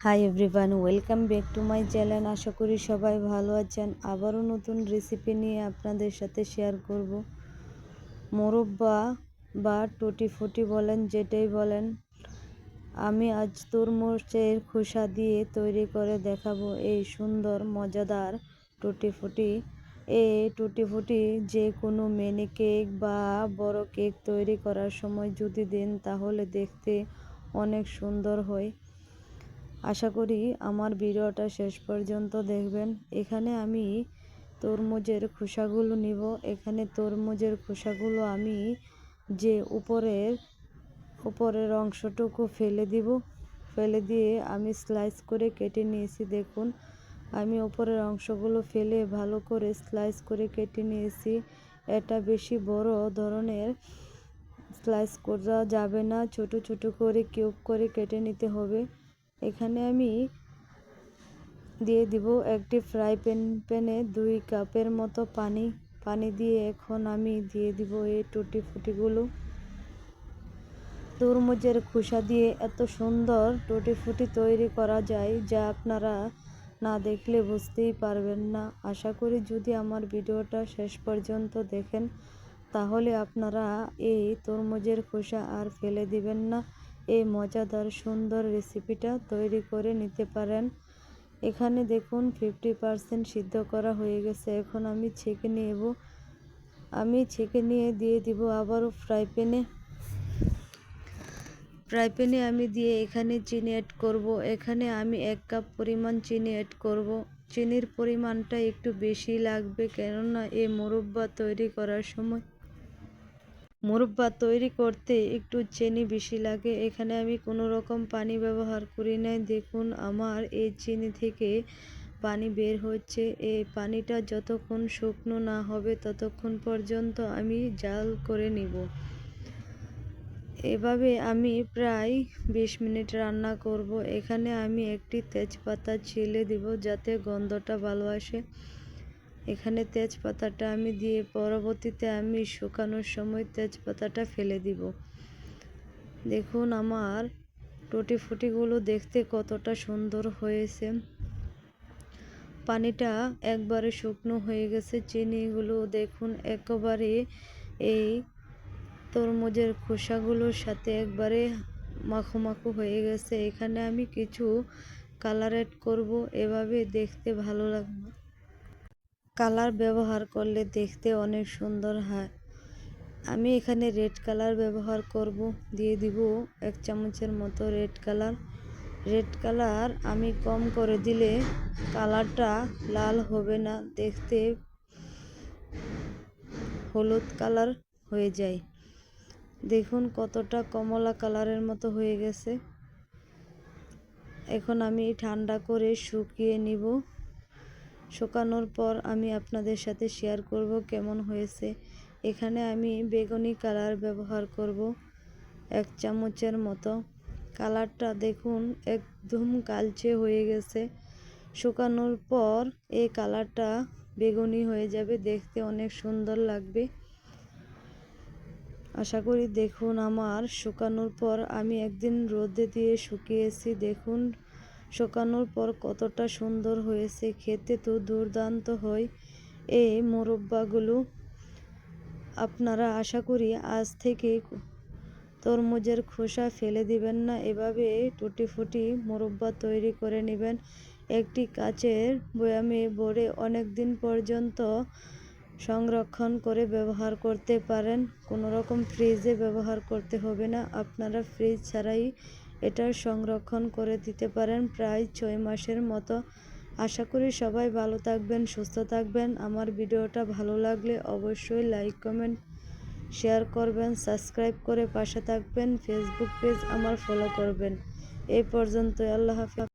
High everyone, welcome back to my channel. আশা করি সবাই ভালো আছেন। আবারও নতুন রেসিপি নিয়ে আপনাদের সাথে শেয়ার করব। মোরব্বা বা টুটি ফুটি বলেন, যেটাই বলেন, আমি আজ তরমুজের খোসা দিয়ে তৈরি করে দেখাবো এই সুন্দর মজাদার টুটি ফুটি। এই টুটি ফুটি যে কোনো মিনি কেক বা বড় কেক তৈরি করার সময় যদি দেন তাহলে দেখতে অনেক সুন্দর হয়। আশা করি আমার ভিডিওটা শেষ পর্যন্ত দেখবেন। এখানে আমি তরমুজের খোসাগুলো নিব। এখানে তরমুজের খোসাগুলো আমি যে উপরের অংশটুকু ফেলে দিয়ে আমি স্লাইস করে কেটে নিয়েছি। দেখুন, আমি উপরের অংশগুলো ফেলে ভালো করে স্লাইস করে কেটে নিয়েছি। এটা বেশি বড় ধরনের স্লাইস করা যাবে না, ছোট ছোট করে কিউব করে কেটে নিতে হবে। এখানে আমি দিয়ে দিব একটি ফ্রাই প্যানে 2 কাপের মতো পানি দিয়ে এখন আমি দিয়ে দিব এই টুটি ফুটিগুলো। তরমুজের খোসা দিয়ে এত সুন্দর টুটি ফুটি তৈরি করা যায় যা আপনারা না দেখলে বুঝতেই পারবেন না। আশা করি যদি আমার ভিডিওটা শেষ পর্যন্ত দেখেন তাহলে আপনারা এই তরমুজের খোসা আর ফেলে দিবেন না। এই মজাদার সুন্দর রেসিপিটা তৈরি করে নিতে পারেন। এখানে দেখুন 50% সিদ্ধ করা হয়ে গেছে। এখন আমি ছেঁকে নিয়ে দিয়ে দিব আবারও ফ্রাই প্যানে আমি দিয়ে এখানে চিনি অ্যাড করব। এখানে আমি 1 কাপ পরিমাণ চিনি অ্যাড করব। চিনির পরিমাণটা একটু বেশি লাগবে, কেননা এই মোরব্বা তৈরি করতে একটু চিনি বেশি লাগে। এখানে আমি কোনো রকম পানি ব্যবহার করি নাই। দেখুন, আমার এই চিনি থেকে পানি বের হচ্ছে। এই পানিটা যতক্ষণ শুকনো না হবে ততক্ষণ পর্যন্ত আমি জাল করে নিব। এভাবে আমি প্রায় 20 মিনিট রান্না করব। এখানে আমি একটি তেজপাতা ছিলে দিব যাতে গন্ধটা ভালো আসে। এখানে তেজপাতাটা আমি দিয়ে পরবর্তীতে আমি শুকানোর সময় তেজপাতাটা ফেলে দিব। দেখুন, আমার টুটি ফুটিগুলো দেখতে কতটা সুন্দর হয়েছে। পানিটা একবারে শুকনো হয়ে গেছে। চিনিগুলো দেখুন একেবারে এই তরমুজের খোসাগুলোর সাথে একবারে মাখো হয়ে গেছে। এখানে আমি কিছু কালার অ্যাড করব। এভাবে দেখতে ভালো লাগবে। কালার ব্যবহার করলে দেখতে অনেক সুন্দর হয়। আমি এখানে রেড কালার ব্যবহার করব। দিয়ে দিব 1 চামচের মতো রেড কালার আমি কম করে দিলে কালারটা লাল হবে না, দেখতে হলুদ কালার হয়ে যায়। দেখুন কতটা কমলা কালারের মতো হয়ে গেছে। এখন আমি ঠান্ডা করে শুকিয়ে নিব। শুকানোর পর আমি আপনাদের সাথে শেয়ার করব কেমন হয়েছে। এখানে আমি বেগুনি কালার ব্যবহার করব 1 চামচের মতো। কালারটা দেখুন একদম কালচে হয়ে গেছে। শুকানোর পর এই কালারটা বেগুনি হয়ে যাবে, দেখতে অনেক সুন্দর লাগবে। আশা করি দেখুন, আমার শুকানোর পর আমি একদিন রোদে দিয়ে শুকিয়েছি। দেখুন শুকানোর পর কতটা সুন্দর হয়েছে, খেতে তো দুর্দান্ত হয় এই মোরব্বাগুলো। আপনারা আশা করি আজ থেকে তরমুজের খোসা ফেলে দিবেন না, এভাবে টুটি ফুটি মোরব্বা তৈরি করে নেবেন। একটি কাচের বয়ামে ভরে অনেক দিন পর্যন্ত সংরক্ষণ করে ব্যবহার করতে পারেন। কোনো রকম ফ্রিজে ব্যবহার করতে হবে না, আপনারা ফ্রিজ ছাড়াই এটা সংরক্ষণ করে দিতে পারেন প্রায় 6 মাসের মতো। আশা করি সবাই ভালো থাকবেন, সুস্থ থাকবেন। আমার ভিডিওটা ভালো লাগলে অবশ্যই লাইক, কমেন্ট, শেয়ার করবেন, সাবস্ক্রাইব করে পাশে থাকবেন। ফেসবুক পেজ আমার ফলো করবেন। এই পর্যন্ত, আল্লাহ হাফেজ।